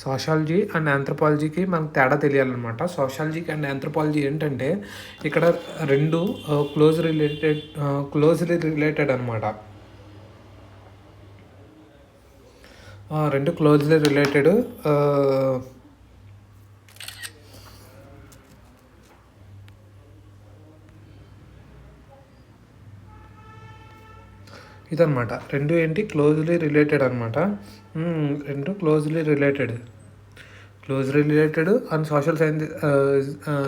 Sociology and ఆంథ్రోపాలజీకి మనకు తేడా తెలియాలన్నమాట. సోషాలజీకి and anthropology ఏంటంటే ఇక్కడ రెండు క్లోజ్లీ రిలేటెడ్ అనమాట. రెండు క్లోజ్లీ రిలేటెడ్. ఇదనమాట రెండు ఏంటి క్లోజ్లీ రిలేటెడ్ అనమాట. రెండు closely related and social science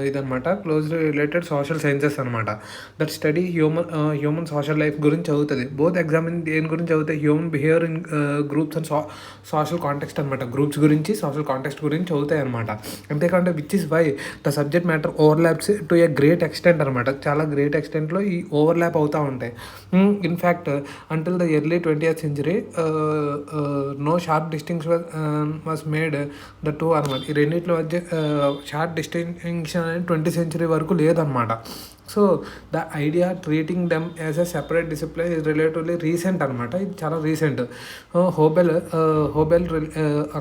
ఇదనమాట. క్లోజ్లీ రిలేటెడ్ సోషల్ సైన్సెస్ అనమాట. That study human social life గురించి చదువుతుంది. బోత్ ఎగ్జామిన్ దేని గురించి చదువుతాయి? Human behaviour in groups and social context అనమాట. గ్రూప్స్ గురించి సోషల్ కాంటెక్స్ట్ గురించి చదువుతాయి అనమాట. అంతేకాకుండా which is why the subject matter overlaps to a great extent అనమాట. చాలా గ్రేట్ ఎక్స్టెంట్లో ఈ ఓవర్లాప్ అవుతూ ఉంటాయి. In fact until the early 20th century no sharp distinction was made the two అనమాట. ఈ రెండింటి మధ్య షార్ట్ డిస్టింక్షన్ అనేది 20th century వరకు లేదనమాట. So the idea treating them as a separate discipline is relatively recent అనమాట. ఇది చాలా recent. Hoebel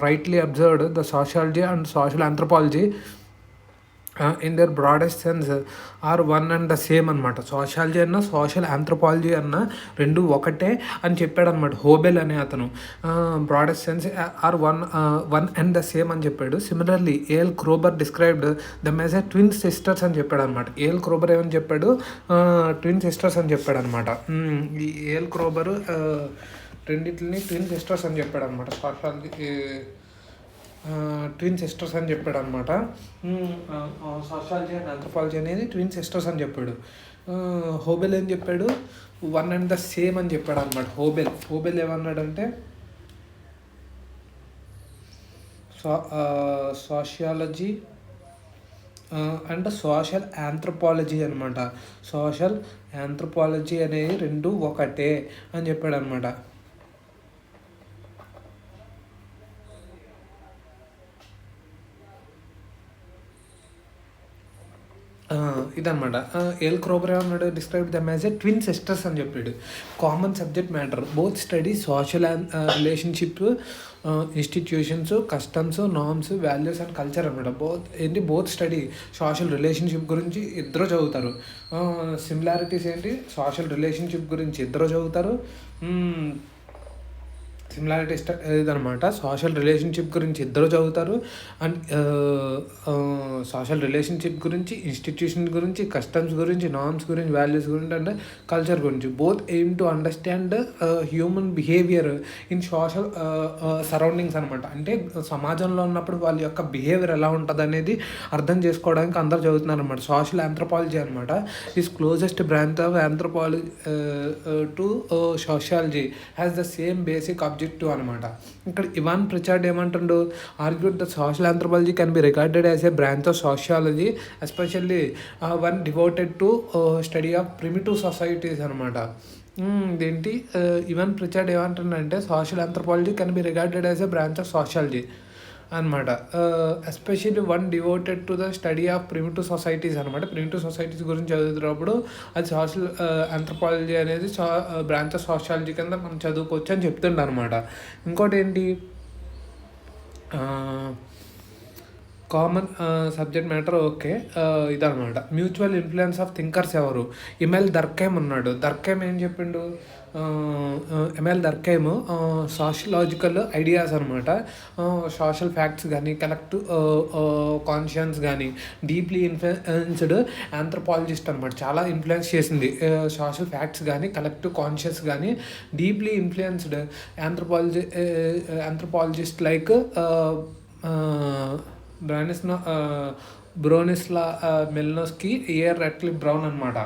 rightly observed the sociology and social anthropology in their broadest sense are one and the same అనమాట. Sociology అన్న social anthropology అన్న రెండు ఒకటే అని చెప్పాడు అనమాట హోబెల్ అనే అతను. Broadest sense are one and the same అని చెప్పాడు. Similarly A L Kroeber described them as a twin sisters అని చెప్పాడు అనమాట. ఏల్ క్రోబర్ ఏమని చెప్పాడు? ట్విన్ సిస్టర్స్ అని చెప్పాడు అనమాట. ఈ ఏల్ క్రోబర్ రెండింటిని ట్విన్ సిస్టర్స్ అని చెప్పాడు అనమాట. సోషాలజీ ట్విన్ సిస్టర్స్ అని చెప్పాడు అనమాట. సోషాలజీ అండ్ ఆంథ్రోపాలజీ అనేది ట్విన్ సిస్టర్స్ అని చెప్పాడు. హోబెల్ ఏం చెప్పాడు? వన్ అండ్ ద సేమ్ అని చెప్పాడు అనమాట. హోబెల్ ఏమన్నాడంటే సోషియాలజీ అండ్ సోషల్ ఆంథ్రోపాలజీ అనమాట. సోషల్ ఆంథ్రోపాలజీ అనేది రెండు ఒకటే అని చెప్పాడు అనమాట. ఇదనమాట. ఎల్ క్రోబర్ ఏమన్నాడు? Describe dum as a twin sisters అని చెప్పాడు. Common subject matter both study social relationship, institutions, customs, norms, values and culture అనమాట. బోత్ స్టడీ సోషల్ రిలేషన్షిప్ గురించి ఇద్దరు చదువుతారు. సిమిలారిటీస్ ఏంటి? సోషల్ రిలేషన్షిప్ గురించి ఇద్దరు చదువుతారు. సిమిలారిటీస్ ఇదనమాట. సోషల్ రిలేషన్షిప్ గురించి ఇద్దరు చదువుతారు. అండ్ సోషల్ రిలేషన్షిప్ గురించి, ఇన్స్టిట్యూషన్ గురించి, కస్టమ్స్ గురించి, నార్మ్స్ గురించి, వాల్యూస్ గురించి అండ్ కల్చర్ గురించి. Both aim to understand human behaviour in social surroundings అనమాట. అంటే సమాజంలో ఉన్నప్పుడు వాళ్ళ యొక్క బిహేవియర్ ఎలా ఉంటుంది అనేది అర్థం చేసుకోవడానికి అందరు చదువుతున్నారు అనమాట. సోషల్ ఆంథ్రోపాలజీ అనమాట is closest branch of anthropology to sociology has the same basic objective అనమాట. ఇక్కడ ఇవాన్ ప్రిచార్డ్ ఏమంటుండు? Argued the social anthropology can be regarded as a branch of sociology especially one devoted to study of primitive societies అనమాట. ఇదేంటి Evans Pritchard ఏమంటుండంటే social anthropology can be regarded as a branch of sociology అనమాట. Especially one devoted to the study of primitive societies అనమాట. Primitive societies గురించి చదువుతున్నప్పుడు అది social anthropology అనేది branch of sociology కింద మనం చదువుకోవచ్చు అని చెప్తుండ అనమాట. ఇంకోటి ఏంటి? Common subject matter okay. ఇదనమాట. మ్యూచువల్ ఇన్ఫ్లుయెన్స్ ఆఫ్ థింకర్స్ ఎవరు? ఇమెల్ దర్కైమ్ ఉన్నాడు. దర్కైమ్ ఏం చెప్పిండు? ఎమ్ఎల్ దర్కైమ్ సోషలాజికల్ ఐడియాస్ అనమాట. సోషల్ ఫ్యాక్ట్స్ కానీ, కలెక్టివ్ కాన్షియన్స్ కానీ డీప్లీ ఇన్ఫ్లుయెన్స్డ్ ఆంథ్రోపాలజిస్ట్ అనమాట. చాలా ఇన్ఫ్లుయెన్స్ చేసింది. సోషల్ ఫ్యాక్ట్స్ కానీ, కలెక్టివ్ కాన్షియస్ కానీ deeply influenced anthropologist like Bronislaw Malinowski, A R Radcliffe Brown అనమాట.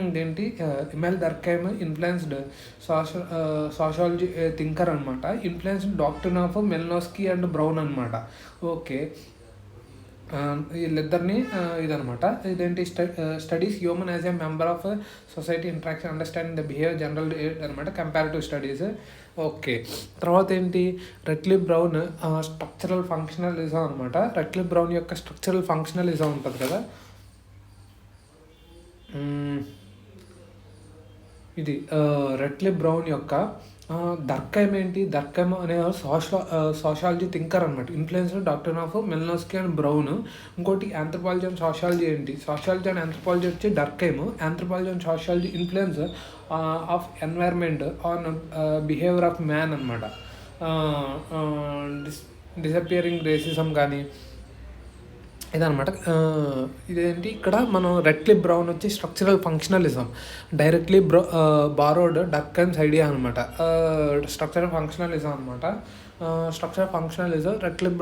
ఇదేంటి? ML Durkheim influenced sociology thinker అనమాట. Influenced doctrine of Malinowski and Brown అనమాట. ఓకే, వీళ్ళిద్దరిని ఇదనమాట. ఇదేంటి? Studies human as a member of society interaction understanding the behaviour general అనమాట. Comparative studies. Okay, తర్వాత ఏంటి? రాట్లిఫ్ బ్రౌన్ స్ట్రక్చరల్ ఫంక్షనలిజం అనమాట. Radcliffe Brown యొక్క స్ట్రక్చరల్ ఫంక్షనలిజం ఉంటుంది కదా, ఇది రాట్లిఫ్ బ్రౌన్ యొక్క దర్కైమ్ ఏంటి? దర్కైమ్ అనేవారు సోషాలజీ థింకర్ అనమాట. Influenced doctor of Malinowski and Brown. ఇంకోటి ఆంథ్రోపాలజీ అండ్ సోషాలజీ ఏంటి? సోషాలజీ అండ్ ఆంథ్రోపాలజీ వచ్చి Durkheim. Anthropology and sociology influence of environment on behaviour of man అనమాట. డిసపియరింగ్ రేసిజం కానీ ఇదనమాట. ఇదేంటి ఇక్కడ మనం రెడ్క్లిఫ్ బ్రౌన్ వచ్చి structural functionalism directly borrowed Durkheim's idea అనమాట. స్ట్రక్చరల్ ఫంక్షనలిజం అనమాట. స్ట్రక్చరల్ ఫంక్షనలిజం రెడ్క్లిఫ్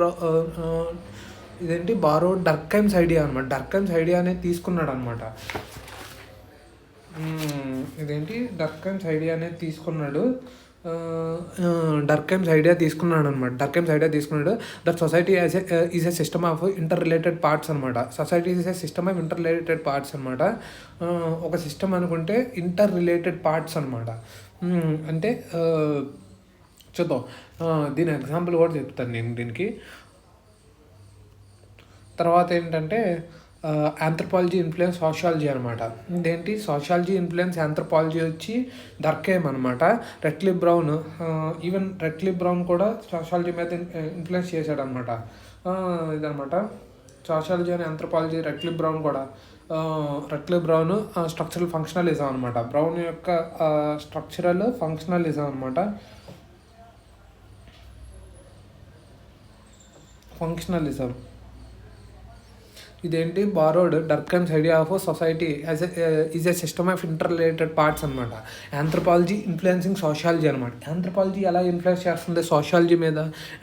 ఇదేంటి బారోడ్ డర్కైమ్స్ ఐడియా అనమాట. డర్కైమ్స్ ఐడియా అనేది తీసుకున్నాడు అనమాట. ఇదేంటి డర్కైమ్స్ ఐడియా అనేది తీసుకున్నాడు. డర్కైమ్స్ ఐడియా తీసుకున్నాడు అనమాట. డర్కైమ్స్ ఐడియా తీసుకున్నాడు that society is a system of interrelated parts అనమాట. Society is a system of interrelated parts అనమాట. ఒక సిస్టమ్ అనుకుంటే ఇంటర్ రిలేటెడ్ పార్ట్స్ అనమాట. అంటే చూద్దాం, దీని ఎగ్జాంపుల్ కూడా చెప్తాను నేను దీనికి. తర్వాత ఏంటంటే ఆంథ్రోపాలజీ ఇన్ఫ్లుయెన్స్ సోషాలజీ అనమాట. ఇదేంటి సోషాలజీ ఇన్ఫ్లుయెన్స్ ఆంథ్రోపాలజీ వచ్చి దర్కైమ్ అనమాట. Radcliffe Brown, even Radcliffe Brown కూడా సోషాలజీ మీద ఇన్ఫ్లుయెన్స్ చేశాడు అనమాట. ఇదనమాట సోషాలజీ అని ఆంథ్రోపాలజీ. రెడ్క్లిఫ్ బ్రౌన్ కూడా స్ట్రక్చరల్ ఫంక్షనలిజం అనమాట. బ్రౌన్ యొక్క స్ట్రక్చరల్ ఫంక్షనలిజం అనమాట. ఫంక్షనలిజం ఇదేంటి borrowed Durkheim's idea of society is a system of interrelated parts అనమాట. ఆంథ్రోపాలజీ ఇన్ఫ్లుయెన్సింగ్ సోషాలజీ అనమాట. ఆంథ్రోపాలజీ ఎలా ఇన్ఫ్లుయెన్స్ చేస్తుంది సోషాలజీ మీద?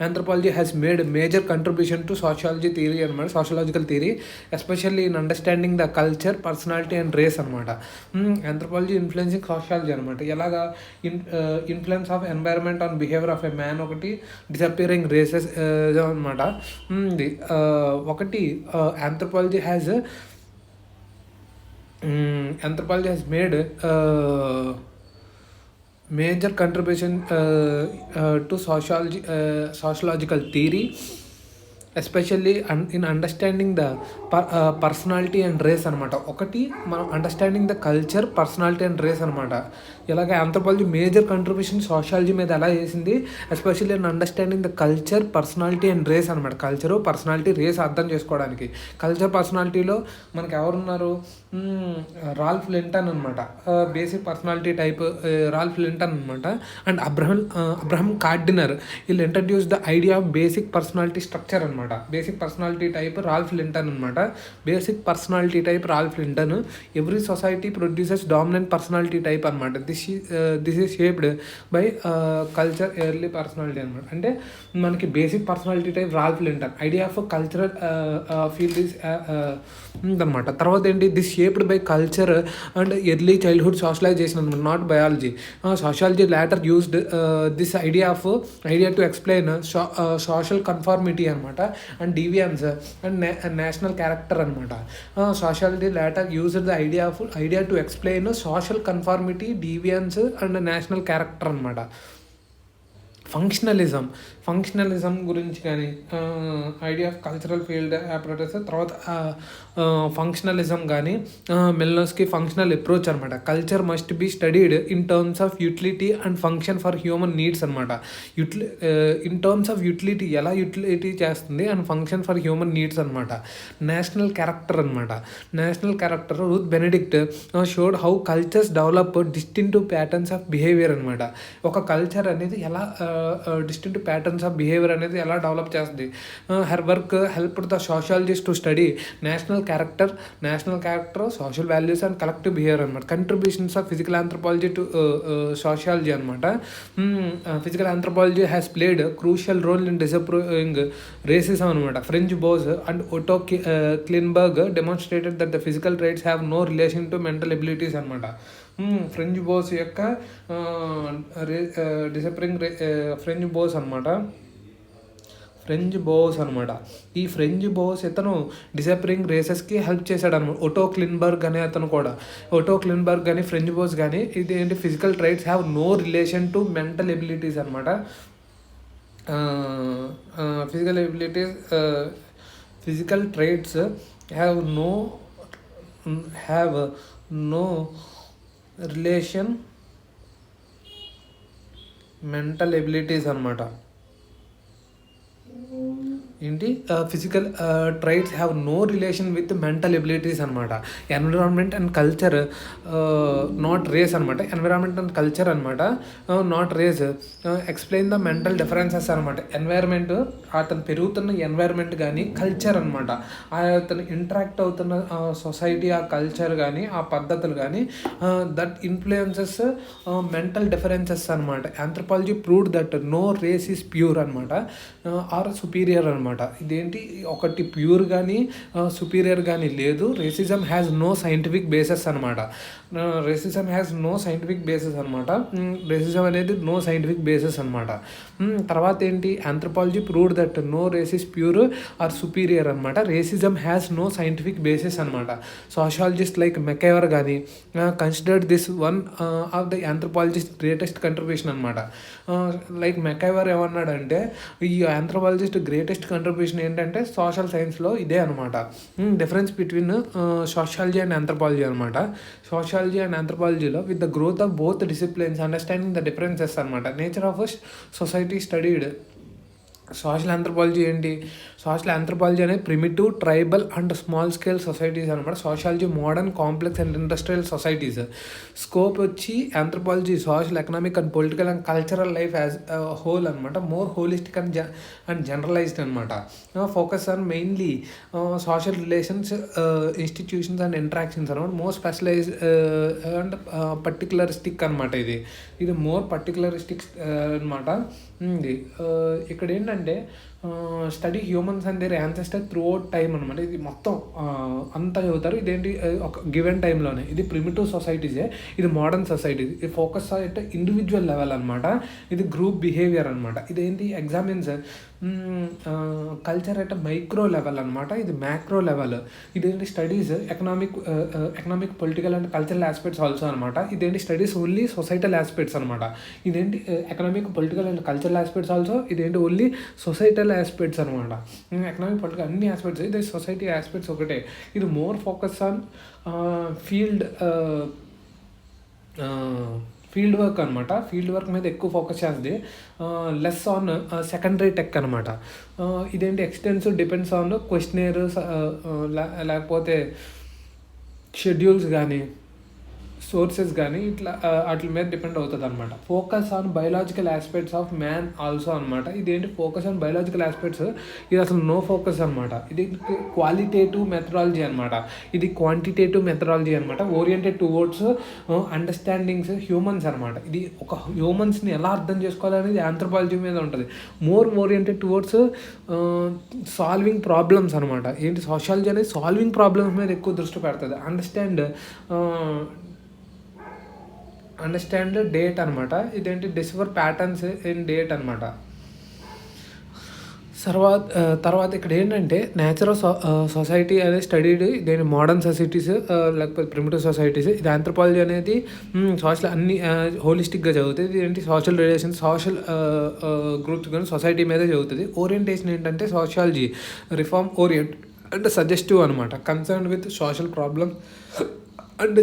Anthropology has made major contribution to sociology theory అనమాట. Sociological theory especially in understanding the culture, personality and race అనమాట. Anthropology influencing sociology అనమాట. ఎలాగా? Influence of environment on behaviour of a man ఒకటి, disappearing races అనమాట. ఒకటి anthropology has made major contribution to sociological theory, especially in understanding the personality and race అనమాట. ఒకటి మనం understanding the culture, personality and race అనమాట. ఇలాగ anthropology major contribution sociology మీద ఎలా చేసింది? Especially in understanding the culture, personality and race అనమాట. Culture, personality, race అర్థం చేసుకోవడానికి. కల్చర్, పర్సనాలిటీలో మనకి ఎవరున్నారు? రాల్ఫ్ లింటన్ అనమాట. Basic personality type Ralph Linton అనమాట. And Abraham Kardiner. వీళ్ళు introduce the idea of basic personality structure అనమాట. Basic personality type Ralph Linton అనమాట. Basic personality type Ralph Linton. Every society produces dominant personality type అనమాట. This is shaped by culture, early personality అనమాట. అంటే మనకి basic personality type Ralph Linton. Idea of cultural field is అనమాట. తర్వాత ఏంటి? This shaped by culture and early childhood socialization అనమాట, not biology. Sociology later used this idea to explain social conformity అనమాట and deviance and national character అనమాట. Sociology later used the idea to explain social conformity, deviance and national character అనమాట. Functionalism గురించి కానీ, idea of cultural field operators. తర్వాత functionalism కానీ Malinowski functional approach అనమాట. Culture must be studied in terms of utility and function for human needs అనమాట. In terms of utility, ఎలా utility చేస్తుంది, and function for human needs అనమాట. National character అనమాట. National character Ruth Benedict showed how cultures develop distinctive patterns of behaviour అనమాట. ఒక culture అనేది ఎలా distinctive patterns of behaviour అనేది ఎలా డెవలప్ చేస్తుంది. Her work helped the sociologist to study national character, social values and collective behaviour అనమాట. Contributions of physical anthropology to sociology అనమాట. Physical anthropology has played crucial role in disapproving racism అనమాట. Franz Boas and Otto Klineberg demonstrated that the physical traits have no relation to mental abilities అనమాట. Franz Boas యొక్క Franz Bose అనమాట. ఈ French Bose ఇతను డిసపరింగ్ రేసెస్కి help చేశాడు అనమాట. ఓటో క్లిన్బర్గ్ అనే అతను కూడా. ఓటో క్లిన్బర్గ్ కానీ ఫ్రెంచ్ బోస్ కానీ ఇది ఏంటి? Physical traits have no relation to mental abilities అనమాట. Physical traits have no relation mental abilities అనమాట. ఏంటి physical traits have no relation with mental abilities అనమాట. Environment and culture not race అనమాట. ఎన్విరాన్మెంట్ అండ్ కల్చర్ అనమాట, not race. Explain the mental differences అనమాట. Environment, అతను పెరుగుతున్న environment కానీ culture అనమాట, అతను ఇంటరాక్ట్ అవుతున్న సొసైటీ, ఆ కల్చర్ కానీ ఆ పద్ధతులు కానీ దట్ ఇన్ఫ్లుయెన్సెస్ మెంటల్ డిఫరెన్సెస్ అనమాట. Anthropology proved that no race is pure అనమాట ఆర్ సుపీరియర్ అనమాట. ఇదేంటి, ఒకటి ప్యూర్ కానీ సుపీరియర్ కానీ లేదు. Racism has no scientific bases అనమాట. Racism has no scientific bases అనమాట. రేసిజం అనేది నో సైంటిఫిక్ బేసెస్ అనమాట. తర్వాత ఏంటి, anthropology proved that no race is pure or superior అనమాట. Racism has no scientific bases అనమాట. సోషాలజిస్ట్ లైక్ మెకైవర్ కానీ considered this one of the anthropologist greatest contribution అనమాట. Like MacIver ఏమన్నాడంటే, ఈ ఆంథ్రోపాలజిస్ట్ గ్రేటెస్ట్ కంట్రిబ్యూషన్ ఏంటంటే సోషల్ సైన్స్లో ఇదే అనమాట. Difference between sociology and anthropology అనమాట. సోషాలజీ అండ్ ఆంథ్రోపాలజీలో with the growth of both disciplines understanding the differences అనమాట. Nature of society studied. Social anthropology ఏంటి, సోషల్ ఆంథ్రోపాలజీ అనేది primitive, tribal and small scale societies అనమాట. Sociology modern, complex and industrial societies. Scope వచ్చి anthropology social, economic and political and cultural life as whole అనమాట. More holistic and generalised అనమాట. Focus on mainly social relations, institutions and interactions అనమాట. More specialised and particularistic అనమాట. ఇది more particularistic అనమాట. ఇక్కడ ఏంటంటే study humans and their ancestor throughout time అనమాట. ఇది మొత్తం అంతా చదువుతారు. ఇదేంటి, ఒక గివెన్ టైంలోనే. ఇది ప్రిమిటివ్ సొసైటీసే, ఇది మోడర్న్ సొసైటీ. ఇది ఫోకస్ అంటే ఇండివిజువల్ లెవెల్ అనమాట. ఇది గ్రూప్ బిహేవియర్ అనమాట. ఇదేంటి, examines culture at micro level అనమాట. ఇది మ్యాక్రో లెవెల్. ఇదేంటి, studies economic political and cultural aspects also అనమాట. ఇదేంటి, స్టడీస్ ఓన్లీ సొసైటల్ ఆస్పెక్ట్స్ అనమాట. ఇదేంటి, economic political and cultural aspects also. ఇదేంటి, ఓన్లీ సొసైటల్ ఆస్పెక్ట్స్ అనమాట. ఎకనామిక్ పొలిటికల్ అన్ని ఆస్పెక్ట్స్, ఇది సొసైటీ ఆస్పెక్ట్స్ ఒకటే. ఇది more focus on field work అనమాట. ఫీల్డ్ వర్క్ మీద ఎక్కువ ఫోకస్ చేస్తుంది. లెస్ ఆన్ సెకండరీ టెక్ అనమాట. ఇదేంటి, ఎక్స్టెన్సివ్ డిపెండ్స్ ఆన్ క్వశ్చనర్, లేకపోతే షెడ్యూల్స్ కానీ సోర్సెస్ కానీ ఇట్లా వాటి మీద డిపెండ్ అవుతుంది అనమాట. Focus on biological aspects of man also అనమాట. ఇదేంటి, ఫోకస్ ఆన్ బయలాజికల్ ఆస్పెక్ట్స్. ఇది అసలు నో ఫోకస్ అనమాట. ఇది క్వాలిటేటివ్ మెథడాలజీ అనమాట. ఇది క్వాంటిటేటివ్ మెథడాలజీ అనమాట. ఓరియంటెడ్ టువర్డ్స్ అండర్స్టాండింగ్స్ హ్యూమన్స్ అనమాట. ఇది ఒక హ్యూమన్స్ని ఎలా అర్థం చేసుకోవాలనేది ఆంథ్రోపాలజీ మీద ఉంటుంది. More oriented towards solving problems అనమాట. ఏంటి, సోషాలజీ అనేది సాల్వింగ్ ప్రాబ్లమ్స్ మీద ఎక్కువ దృష్టి పెడుతుంది. అండర్స్టాండ్ డేట్ అనమాట. ఇదేంటి, డిస్కవర్ ప్యాటర్న్స్ ఇన్ డేట్ అనమాట. తర్వాత ఇక్కడ ఏంటంటే నేచర్ ఆఫ్ సొసైటీ అనేది స్టడీడ్. దేని మోడర్న్ సొసైటీస్ లేకపోతే ప్రిమిటివ్ సొసైటీస్. ఇది ఆంథ్రోపాలజీ అనేది సోషల్ అన్ని హోలిస్టిక్గా చదువుతుంది. ఇది ఏంటి, సోషల్ రిలేషన్స్, సోషల్ గ్రూప్స్ కానీ సొసైటీ మీదే చదువుతుంది. ఓరియంటేషన్ ఏంటంటే సోషాలజీ రిఫార్మ్ ఓరియంట్ అంటే సజెస్టివ్ అనమాట. Concern with social problem and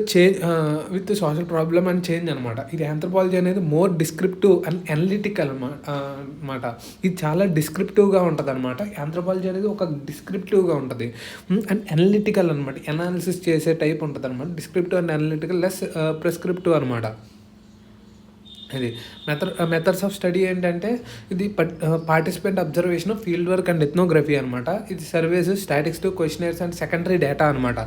change అనమాట. ఇది ఆంథ్రోపాలజీ అనేది మోర్ డిస్క్రిప్టివ్ అండ్ అనలిటికల్ అనమాట. ఇది చాలా డిస్క్రిప్టివ్గా ఉంటుంది అనమాట. ఆంథ్రోపాలజీ అనేది ఒక డిస్క్రిప్టివ్గా ఉంటుంది అండ్ అనలిటికల్ అనమాట. అనాలిసిస్ చేసే టైప్ ఉంటుంది అనమాట. Descriptive and analytical, less prescriptive అనమాట. ఇది మెథడ్స్ ఆఫ్ స్టడీ ఏంటంటే ఇది participant observation, field work and ethnography అనమాట. ఇది surveys, statistics, questionnaires and secondary data అనమాట.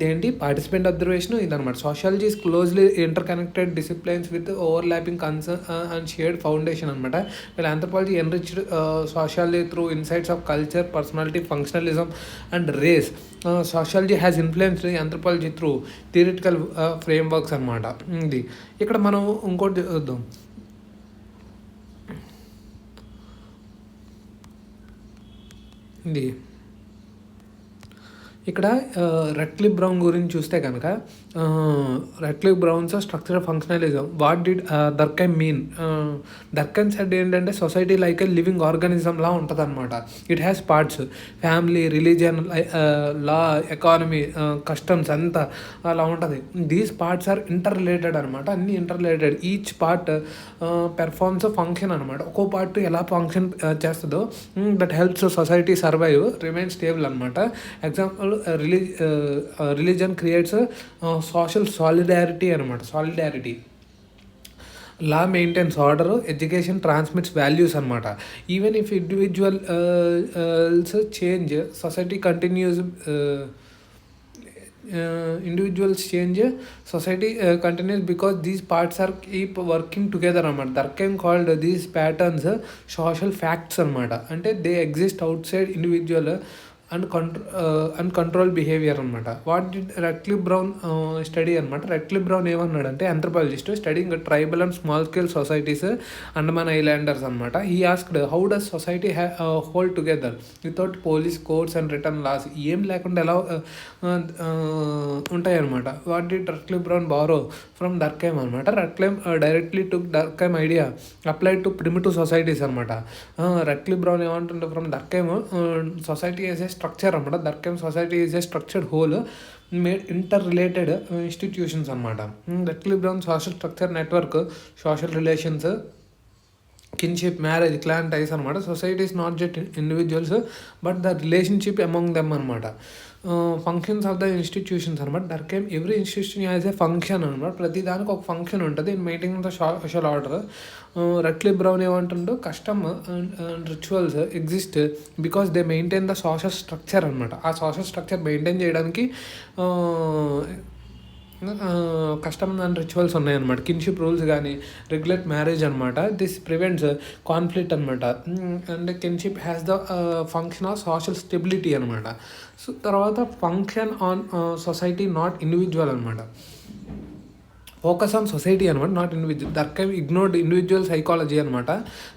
ఏంటి, పార్టిసిపెంట్ అబ్జర్వేషన్ ఇదనమాట. Sociology is closely interconnected disciplines with overlapping concern and shared foundation అనమాట. వీళ్ళ anthropology enriched sociology through insights of culture, personality, functionalism and race. Sociology has influenced anthropology through theoretical frameworks అనమాట. ఇది ఇక్కడ మనం ఇంకోటి చూద్దాం. ఇది ఇక్కడ రెట్లిఫ్ బ్రౌన్ గురించి చూస్తే కనుక Radcliffe Brown's structural functionalism what did Durkheim mean. Durkheim said ఏంటంటే society like a living organism లా ఉంటుంది అనమాట. It has parts, family, religion, law, economy, customs అంతా అలా ఉంటుంది. These parts are interrelated అనమాట, అన్నీ interrelated. Each part performs function అనమాట. ఒక్కో పార్ట్ ఎలా ఫంక్షన్ చేస్తుందో that helps society survive, remain stable అనమాట. Example religion creates social solidarity అనమాట. Solidarity. Law maintains order, education transmits values అనమాట. Even if individuals change, society continuous. Individuals change, society continues because these parts are keep working together అనమాట. Durkheim called these patterns social facts అనమాట. అంటే they exist outside individual and control behaviour అనమాట. What did Radcliffe Brown study అనమాట. Radcliffe Brown ఏమన్నాడంటే anthropologist studying tribal and small scale societies, Andaman islanders అనమాట. He asked how does society hold together without police courts and written laws. ఏం లేకుండా ఎలా ఉంటాయి అనమాట. What did Radcliffe Brown borrow from Durkheim అనమాట. Radcliffe directly took దర్కైమ్ idea applied to primitive societies అనమాట. Radcliffe Brown ఏమంటుంటే from Durkheim society as a structure అనమాట. Durkheim society is a structured whole made interrelated institutions అనమాట. Radcliffe Brown social structure network, social relations, kinship, marriage, clan ties అనమాట. Society is not just individuals but the relationship among them అనమాట. Functions of the institutions అనమాట. Durkheim every institution as a function అనమాట. ప్రతి దానికి ఒక function ఉంటుంది in maintaining the social order. Radcliffe Brown ఏమంటుండో custom and rituals exist because they maintain the social structure అనమాట. ఆ సోషల్ స్ట్రక్చర్ మెయింటైన్ చేయడానికి కస్టమ్స్ అండ్ రిచువల్స్ ఉన్నాయన్నమాట. కిన్షిప్ రూల్స్ కానీ రెగ్యులేట్ మ్యారేజ్ అనమాట. దిస్ ప్రివెంట్స్ కాన్ఫ్లిక్ట్ అనమాట. And kinship has the function of social stability అనమాట. So తర్వాత function on society not individual అనమాట. ఫోకస్ ఆన్ సొసైటీ అనమాట, not individual. Durkheim ignored individual psychology అనమాట.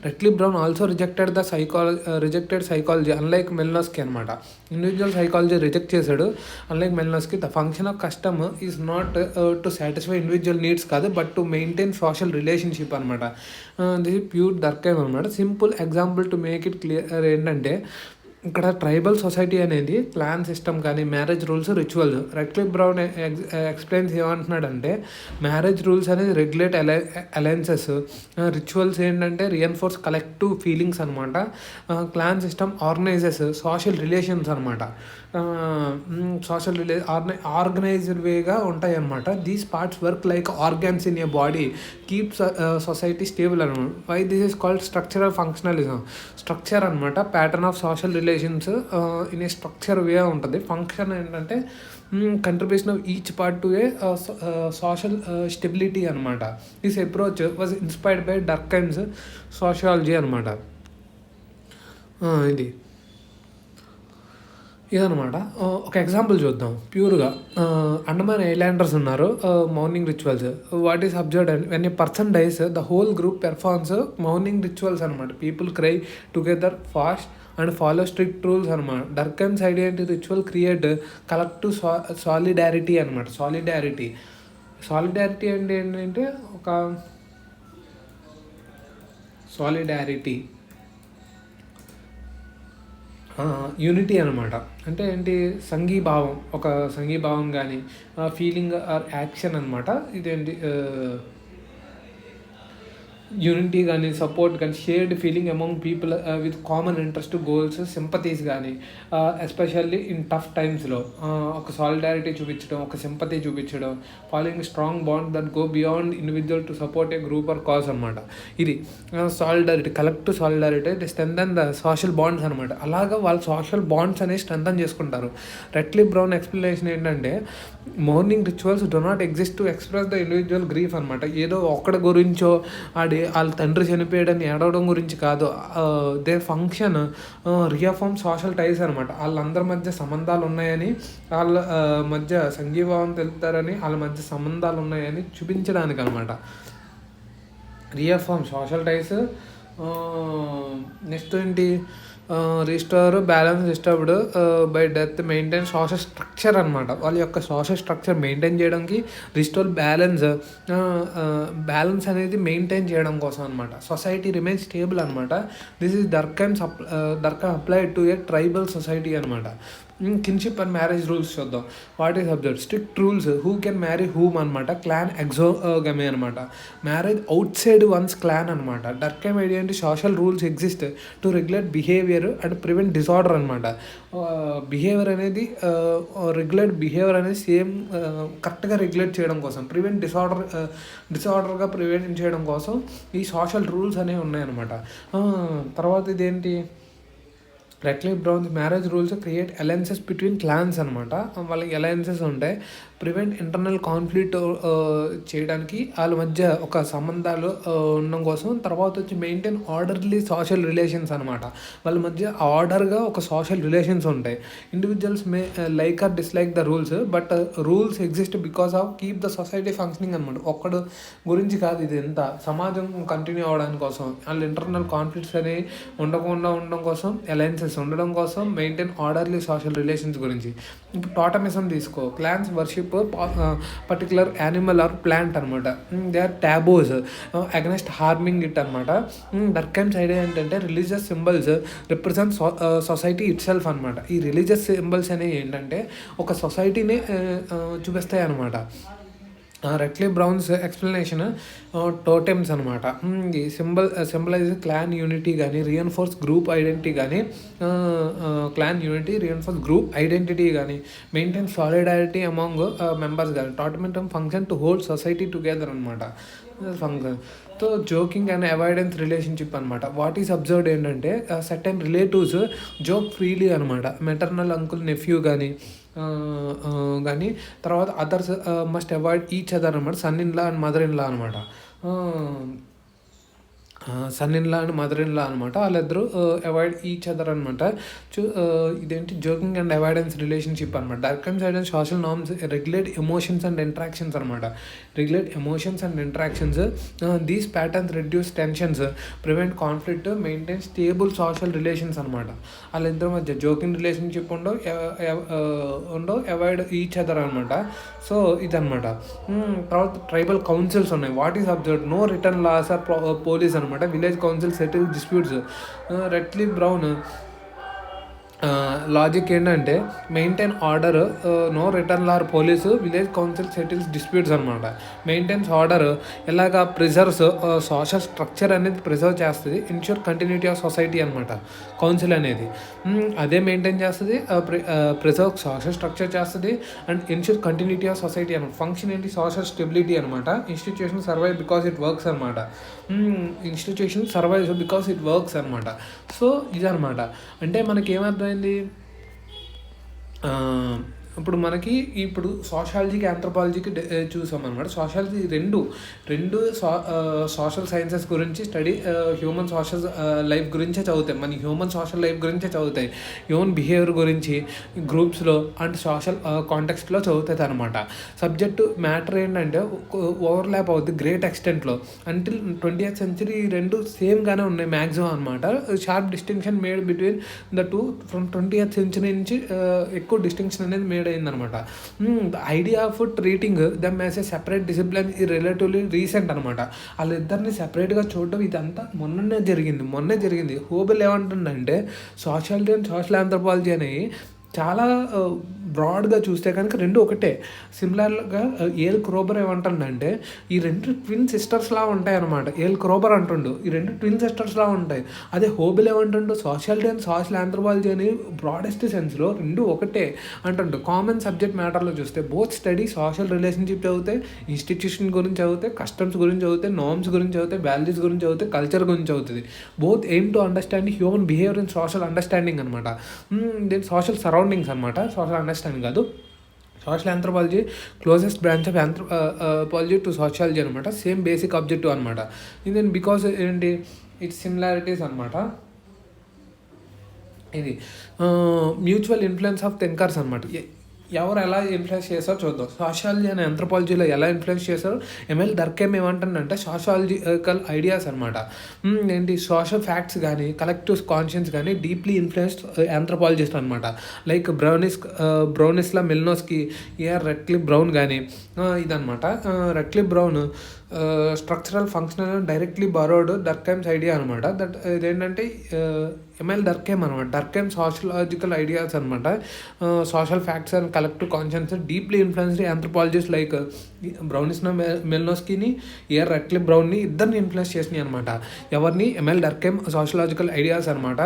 Radcliffe Brown also rejected psychology unlike మెల్నోస్కి అనమాట. Individual psychology reject చేశాడు unlike Malinowski. The function of custom is not to satisfy individual needs కాదు but to maintain social relationship అనమాట. This pure Durkheim అనమాట. Simple example to make it clear ఏంటంటే ఇక్కడ tribal society అనేది clan system కానీ marriage rules, rituals. Radcliffe Brown explains ఏమంటున్నాడంటే marriage rules అనేది regulate alliances, rituals ఏంటంటే రియన్ఫోర్స్ కలెక్టివ్ ఫీలింగ్స్ అనమాట. Clan system organizes social relations అనమాట. సోషల్ ఆర్గనైజ్డ్ వేగా ఉంటాయి అనమాట. These parts work like organs in a body, keeps society stable అనమాట. Why this is called structural functionalism. Structure అనమాట, pattern of social relations in a structure way ఉంటుంది. Function ఏంటంటే contribution of each part to a social stability అనమాట. This approach was inspired by Durkheim's sociology అనమాట. ఇదనమాట. ఒక example చూద్దాం ప్యూర్గా. Andaman islanders ఉన్నారు. Mourning rituals. What is observed and when a person dies the whole group performs mourning rituals అనమాట. People cry together, fast and follow strict rules అనమాట. Durkheim's idea ఏంటి? Ritual create collective solidarity అనమాట. Solidarity అంటే ఏంటంటే ఒక solidarity unity అనమాట. అంటే ఏంటి? సంఘీభావం, ఒక సంఘీభావం కానీ ఫీలింగ్ ఆర్ యాక్షన్ అనమాట. ఇదేంటి? యూనిటీ కానీ సపోర్ట్ కానీ shared feeling among people with common interest, goals, sympathies కానీ ఎస్పెషల్లీ ఇన్ టఫ్ టైమ్స్లో ఒక సాలిడారిటీ చూపించడం, ఒక సింపతీ చూపించడం, following strong bond that go beyond individual to support a group or cause అనమాట. ఇది solidarity, collective solidarity. Strengthen the social bonds అనమాట. అలాగా వాళ్ళు సోషల్ బాండ్స్ అనేవి స్ట్రెంథన్ చేసుకుంటారు. రెట్లిఫ్ బ్రౌన్ ఎక్స్ప్లెనేషన్ ఏంటంటే morning rituals do not exist to express the individual grief అనమాట. ఏదో ఒక్కడి గురించో వాళ్ళ తండ్రి చనిపోయాడని ఏడవడం గురించి కాదు. దే ఫంక్షన్ రియాఫార్మ్ సోషల్ టైస్ అనమాట. వాళ్ళందరి మధ్య సంబంధాలు ఉన్నాయని, వాళ్ళ మధ్య సంఘీభావం తెలుపుతారని, వాళ్ళ మధ్య సంబంధాలు ఉన్నాయని చూపించడానికి అనమాట. Reaffirm social ties. నెక్స్ట్ ఏంటి? Restore balance disturbed by death maintain social structure అనమాట. వాళ్ళ యొక్క సోషల్ స్ట్రక్చర్ మెయింటైన్ చేయడానికి రిస్టోర్ బ్యాలెన్స్ అనేది మెయింటైన్ చేయడం కోసం అనమాట. సొసైటీ రిమైన్ స్టేబుల్ అనమాట. This is Durkheim applied to a tribal society అనమాట. కిన్షిప్ అండ్ మ్యారేజ్ రూల్స్ చూద్దాం. What is observe strict rules who can marry whom అనమాట. క్లాన్ ఎగ్జోగమీ అనమాట. Marriage outside one's clan అనమాట. Durkheim idea social rules exist to regulate behaviour and prevent disorder అనమాట. Behaviour అనేది behaviour అనేది same కరెక్ట్గా regulate చేయడం కోసం, డిసార్డర్గా prevent చేయడం కోసం ఈ సోషల్ రూల్స్ అనేవి ఉన్నాయన్నమాట. తర్వాత ఇదేంటి, Radcliffe Brown's marriage rules create alliances between clans అనమాట. వాళ్ళకి అలయన్సెస్ ఉంటాయి. ప్రివెంట్ ఇంటర్నల్ కాన్ఫ్లిక్ట్ చేయడానికి వాళ్ళ మధ్య ఒక సంబంధాలు ఉండడం కోసం. తర్వాత వచ్చి మెయింటైన్ ఆర్డర్లీ సోషల్ రిలేషన్స్ అనమాట. వాళ్ళ మధ్య ఆర్డర్గా ఒక సోషల్ రిలేషన్స్ ఉంటాయి. Individuals may like are dislike the rules, but rules exist because of keep the society functioning అనమాట. ఒక్కడు గురించి కాదు, ఇది ఎంత సమాజం కంటిన్యూ అవ్వడానికి కోసం, వాళ్ళ ఇంటర్నల్ కాన్ఫ్లిక్ట్స్ అనేవి ఉండకుండా ఉండడం కోసం, అలయన్సెస్ ఉండడం కోసం, మెయింటైన్ ఆర్డర్లీ సోషల్ రిలేషన్స్ గురించి. ఇప్పుడు టోటమిజం తీసుకో. Clans worship particular animal or plant అనమాట. They are taboos against harming it అనమాట. డర్కైమ్స్ ఐడియా ఏంటంటే religious symbols represent society itself అనమాట. ఈ రిలీజియస్ సింబల్స్ అనేవి ఏంటంటే ఒక సొసైటీని చూపిస్తాయి అనమాట. రెక్లీ బ్రౌన్స్ ఎక్స్ప్లెనేషన్ టోటెమ్స్ అనమాట. ఈ సింబలైజ్ క్లాన్ యూనిటీ కానీ రియన్ఫోర్స్ గ్రూప్ ఐడెంటిటీ కానీ మెయింటైన్ సాలిడారిటీ అమాంగ్ మెంబర్స్ కానీ. Totemism function to hold society together అనమాట. Function so joking and avoidance relationship అనమాట. వాట్ ఈస్ అబ్జర్వ్డ్ ఏంటంటే సర్టెన్ రిలేటివ్స్ జోక్ ఫ్రీలీ అనమాట. Maternal uncle nephew కానీ తర్వాత others must avoid each other అనమాట. Son in law and mother in law అనమాట. Son in law and mother in law అనమాట. వాళ్ళిద్దరూ avoid each other అనమాట. ఇదేంటి జోకింగ్ అండ్ అవాయిడెన్స్ రిలేషన్షిప్ అనమాట. Durkheim's idea social norms regulate emotions and interactions అనమాట. These patterns reduce tensions, prevent conflict, maintain stable social relations అనమాట. వాళ్ళిద్దరి మధ్య joking relationship ఉండవు, అవాయిడ్ ఈచ్ అదర్ అనమాట. సో ఇదనమాట. తర్వాత ట్రైబల్ కౌన్సిల్స్ ఉన్నాయి. What is observe no written laws or police అనమాట. Village council settle disputes. Radcliffe Brown logic ఏంటంటే maintain order, no written law police, village council settles disputes అనమాట. Maintains order ఎలాగా preserves social structure అనేది preserve చేస్తుంది. Ensure continuity of society అనమాట council అనేది. అదే maintain చేస్తుంది, ప్రిజర్వ్ సోషల్ స్ట్రక్చర్ చేస్తుంది and ensure continuity of society అనమాట. ఫంక్షన్ ఏంటి, సోషల్ స్టెబిలిటీ అనమాట. Institution survive because it works అనమాట. సో ఇదనమాట. అంటే మనకి ఏమర్థమైంది, ఇప్పుడు సోషాలజీకి ఆంథ్రోపాలజీకి చూసాం అనమాట. సోషాలజీ రెండు సోషల్ సైన్సెస్ గురించి స్టడీ, హ్యూమన్ సోషల్ లైఫ్ గురించే చదువుతాయి. మన హ్యూమన్ సోషల్ లైఫ్ గురించే చదువుతాయి. హ్యూమన్ బిహేవియర్ గురించి గ్రూప్స్లో అండ్ సోషల్ కాంటెక్స్ట్లో చదువుతుంది అనమాట. సబ్జెక్టు మ్యాటర్ ఏంటంటే ఓవర్లాప్ అవుతుంది గ్రేట్ ఎక్స్టెంట్లో. అంటిల్ 20th century రెండు సేమ్గానే ఉన్నాయి మ్యాక్సిమం అనమాట. Sharp distinction made between the two from 20th century నుంచి ఎక్కువ డిస్టింక్షన్ అనేది మేడ్ అయిందనమాట. The idea of treating dum as a separate discipline ఈ రిలేటివ్లీ రీసెంట్ అనమాట. వాళ్ళిద్దరిని సెపరేట్గా చూడడం ఇదంతా మొన్నే జరిగింది. హోబెల్ ఏమంటుందంటే సోషాలజీ అండ్ సోషల్ ఆంథ్రోపాలజీ అనేవి చాలా బ్రాడ్గా చూస్తే కనుక రెండు ఒకటే. సిమిలర్గా ఏల్ క్రోబర్ ఏమంటుందంటే ఈ రెండు ట్విన్ సిస్టర్స్లా ఉంటాయి అనమాట. ఏల్ క్రోబర్ అంటుండు ఈ రెండు ట్విన్ సిస్టర్స్లా ఉంటాయి. అదే హోబెల్ ఏమంటుండు సోషాలిటీ అండ్ సోషల్ ఆంథ్రోపాలజీ అని బ్రాడెస్ట్ సెన్స్లో రెండు ఒకటే అంటుండు. కామన్ సబ్జెక్ట్ మ్యాటర్లో చూస్తే బోత్ స్టడీ సోషల్ రిలేషన్షిప్ చదివితే, ఇన్స్టిట్యూషన్ గురించి చదివితే, కస్టమ్స్ గురించి చదివితే, నార్మ్స్ గురించి చదివితే, వాల్యూస్ గురించి చదివితే, కల్చర్ గురించి చదువుతుంది. Both aim to understand human behaviour and social understanding అనమాట. దెన్ సోషల్ సరౌండింగ్స్ అనమాట. సోషల్ అండర్స్టాండింగ్ కాదు. Social anthropology closest branch of anthropology to sociology అనమాట. సేమ్ బేసిక్ ఆబ్జెక్టివ్ అనమాట. దెన్ బికాస్ ఏంటి ఇట్స్ సిమిలారిటీస్ అనమాట. ఇది మ్యూచువల్ ఇన్ఫ్లుయెన్స్ ఆఫ్ థింకర్స్ అనమాట. ఎవరు ఎలా ఇన్ఫ్లుయెన్స్ చేస్తారో చూద్దాం. సోషాలజీ అండ్ ఆంథ్రోపాలజీలో ఎలా ఇన్ఫ్లుయెన్స్ చేశారో ఎంఎల్ డర్కైమ్ ఏమంటాడంటే సోషాలజికల్ ఐడియాస్ అనమాట. ఏంటి సోషల్ ఫ్యాక్ట్స్ కానీ కలెక్టివ్ కాన్షియన్స్ కానీ డీప్లీ ఇన్ఫ్లుయెన్స్డ్ ఆంథ్రోపాలజిస్ట్ అనమాట. Like Bronislaw Malinowski, A R Radcliffe Brown కానీ ఇదనమాట. Radcliffe Brown structural functional directly borrowed Durkheim's idea అనమాట. ఇదేంటంటే ఎంఎల్ డర్కైమ్ అనమాట. డర్కైమ్ సోషలాజికల్ ఐడియాస్ అనమాట. Social facts and collective conscience deeply influenced anthropologist like Bronislaw మెల్నోస్కీని, A R Radcliffe బ్రౌన్ని ఇద్దరిని influence చేసినాయి అనమాట. ఎవరిని? ఎంఎల్ డర్కైమ్ సోషలాజికల్ ఐడియాస్ అనమాట.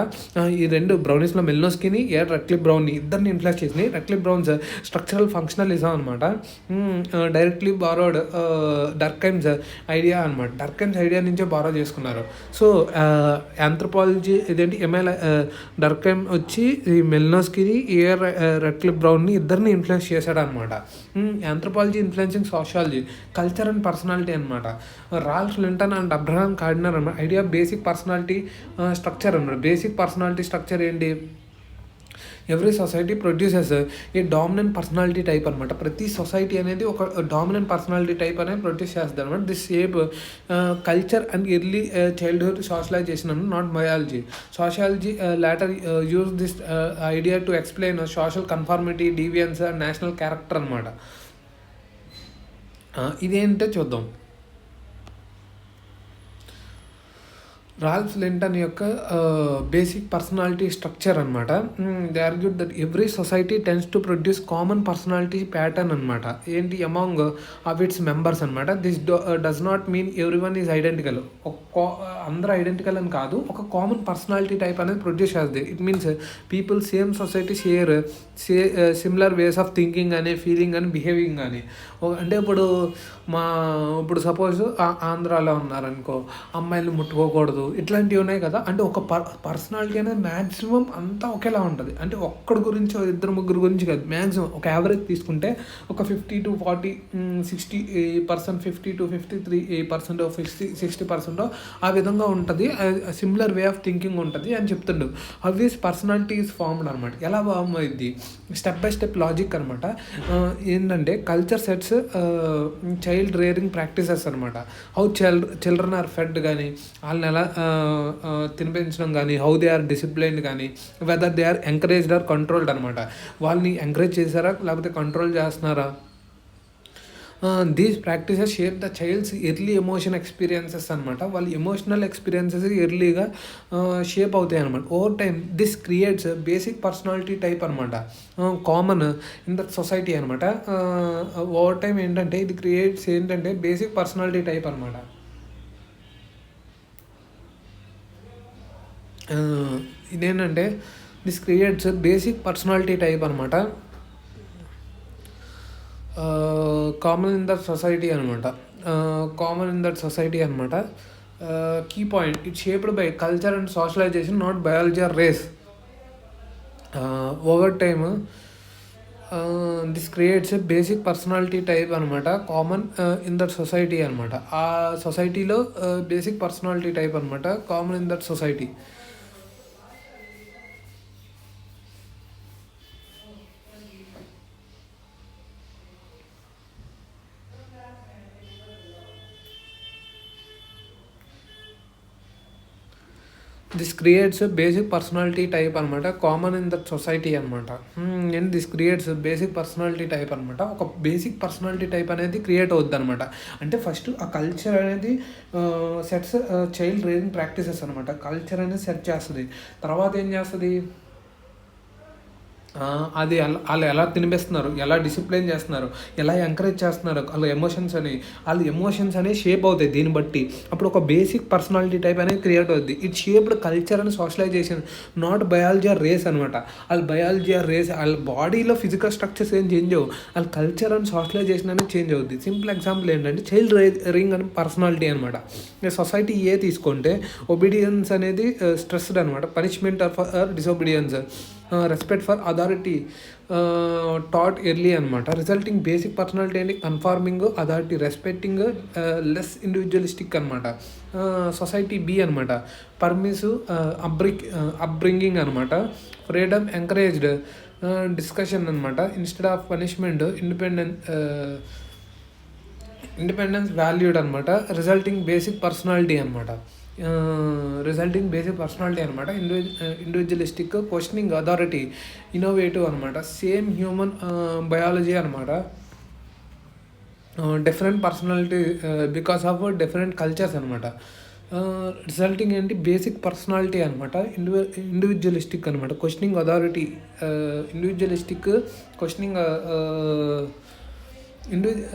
ఈ రెండు బ్రౌనిస్నా మెల్నోస్కీని, ఏఆర్ రెడ్క్లిఫ్ బ్రౌన్ని ఇద్దరిని ఇన్ఫ్లుయెన్స్ చేసినాయి. రెడ్క్లిఫ్ బ్రౌన్స్ స్ట్రక్చరల్ ఫంక్షనలిజం అనమాట. డైరెక్ట్లీ బారోడ్ డర్కైమ్స్ ఐడియా అనమాట. డర్కైమ్స్ ఐడియా నుంచే బారో చేసుకున్నారు. సో ఆంథ్రోపాలజీ ఇదేంటి ఎంఎల్ డర్కైమ్ వచ్చి ఈ మెల్నోస్కీని, ఏఆర్ రెడ్క్లిఫ్ బ్రౌన్ని ఇద్దరిని ఇన్ఫ్లుయెన్స్ చేశాడు అనమాట. Anthropology influencing sociology, culture and personality అనమాట. Ralph Linton and Abraham Kardiner అనమాట. ఐడియా బేసిక్ పర్సనాలిటీ స్ట్రక్చర్ అనమాట. బేసిక్ పర్సనాలిటీ స్ట్రక్చర్ ఏంటి? Every society produces a dominant personality type అనమాట. ప్రతి సొసైటీ అనేది ఒక డామినెంట్ పర్సనాలిటీ టైప్ అనేది ప్రొడ్యూస్ చేస్తుంది అనమాట. This shape culture and early childhood socialization అని not biology. Sociology later use this idea to explain social conformity, deviance and national character అనమాట. ఇదేంటో చూద్దాం. రాల్ఫ్ లింటన్ యొక్క బేసిక్ పర్సనాలిటీ స్ట్రక్చర్ అనమాట. They argued that every society tends to produce common personality pattern అనమాట. ఏంటి? Among of its members అనమాట. This does not mean every one is identical. అందరూ identical అని కాదు, ఒక కామన్ పర్సనాలిటీ టైప్ అనేది ప్రొడ్యూస్ చేస్తుంది. It means people same society share similar ways of thinking కానీ, ఫీలింగ్ కానీ, బిహేవింగ్ కానీ. అంటే ఇప్పుడు సపోజ్ ఆంధ్రాలో ఉన్నారనుకో, అమ్మాయిలు ముట్టుకోకూడదు, ఇట్లాంటివి ఉన్నాయి కదా. అంటే ఒక పర్సనాలిటీ అనేది మ్యాక్సిమం అంతా ఒకేలా ఉంటుంది. అంటే ఒక్కడి గురించి, ఇద్దరు ముగ్గురు గురించి కాదు, మ్యాక్సిమం ఒక యావరేజ్ తీసుకుంటే ఒక 50 to 40, 60%, 50 to 53%, 60% ఆ విధంగా ఉంటుంది. సిమిలర్ వే ఆఫ్ థింకింగ్ ఉంటుంది అని చెప్తుండు. ఆబ్వియస్ పర్సనాలిటీ ఈజ్ ఫార్మ్డ్ అనమాట. ఎలా ఫార్మ్ అయింది? స్టెప్ బై స్టెప్ లాజిక్ అనమాట. ఏంటంటే culture sets child rearing practices అనమాట. హౌ చిల్డ్రన్ ఆర్ ఫెడ్ కానీ, వాళ్ళని ఎలా తినిపించడం కానీ, హౌ దే ఆర్ డిసిప్లైన్డ్ కానీ, whether they are encouraged or controlled అనమాట. వాళ్ళని ఎంకరేజ్ చేశారా లేకపోతే కంట్రోల్ చేస్తున్నారా? These practices shape the child's early emotion experiences అనమాట. వాళ్ళ ఎమోషనల్ ఎక్స్పీరియన్సెస్ ఎర్లీగా షేప్ అవుతాయి అనమాట. Over time this creates basic personality type అనమాట, కామన్ ఇన్ ద సొసైటీ అనమాట. ఓవర్ టైమ్ ఏంటంటే ఇది క్రియేట్స్ ఏంటంటే బేసిక్ పర్సనాలిటీ టైప్ అనమాట. ఇదేంటంటే this creates basic personality type అనమాట, కామన్ ఇన్ దట్ సొసైటీ అనమాట. Key point, it shaped by culture and socialization, not biology or race. Over time this creates basic personality type అనమాట, common in that society అనమాట. ఆ సొసైటీలో basic personality type అనమాట, common in that society. This creates basic personality type అనమాట, common in that society అనమాట. And this creates basic personality type అనమాట. ఒక basic personality type అనేది క్రియేట్ అవుద్ది అనమాట. అంటే ఫస్ట్ ఆ కల్చర్ అనేది సెట్స్ చైల్డ్ రేరింగ్ ప్రాక్టీసెస్ అనమాట. కల్చర్ అనేది సెట్ చేస్తుంది. తర్వాత ఏం చేస్తుంది? అది వాళ్ళు ఎలా తినిపిస్తున్నారు, ఎలా డిసిప్లైన్ చేస్తున్నారు, ఎలా ఎంకరేజ్ చేస్తున్నారు, వాళ్ళ ఎమోషన్స్ అనేవి షేప్ అవుతాయి దీన్ని బట్టి. అప్పుడు ఒక బేసిక్ పర్సనాలిటీ టైప్ అనేది క్రియేట్ అవుద్ది. It shaped culture and socialization, not biology or race అనమాట. వాళ్ళ బయాలజీ ఆర్ రేస్, వాళ్ళ బాడీలో ఫిజికల్ స్ట్రక్చర్స్ ఏం చేంజ్ అవ్వు, వాళ్ళ కల్చర్ అండ్ సోషలైజేషన్ అనేది చేంజ్ అవుద్ది. సింపుల్ ఎగ్జాంపుల్ ఏంటంటే చైల్డ్ రేరింగ్ అండ్ పర్సనాలిటీ అనమాట. సొసైటీ తీసుకుంటే ఒబీడియన్స్ అనేది స్ట్రెస్డ్ అనమాట, punishment or disobedience, respect for authority taught early అనమాట. Resulting basic personality and conforming authority, respecting less individualistic అనమాట. సొసైటీ బి అనమాట, పర్మిసివ్ అప్బ్రింగింగ్ అనమాట. ఫ్రీడమ్ ఎంకరేజ్డ్, డిస్కషన్ అనమాట. Instead of punishment independence valued అనమాట. Resulting basic personality అనమాట. Individualistic, questioning authority, innovative అనమాట. Same human biology అనమాట. Different personality because of different cultures అనమాట. Resulting ఏంటి, బేసిక్ పర్సనాలిటీ అనమాట. ఇండివిజువలిస్టిక్ అనమాట. Questioning authority, individualistic, questioning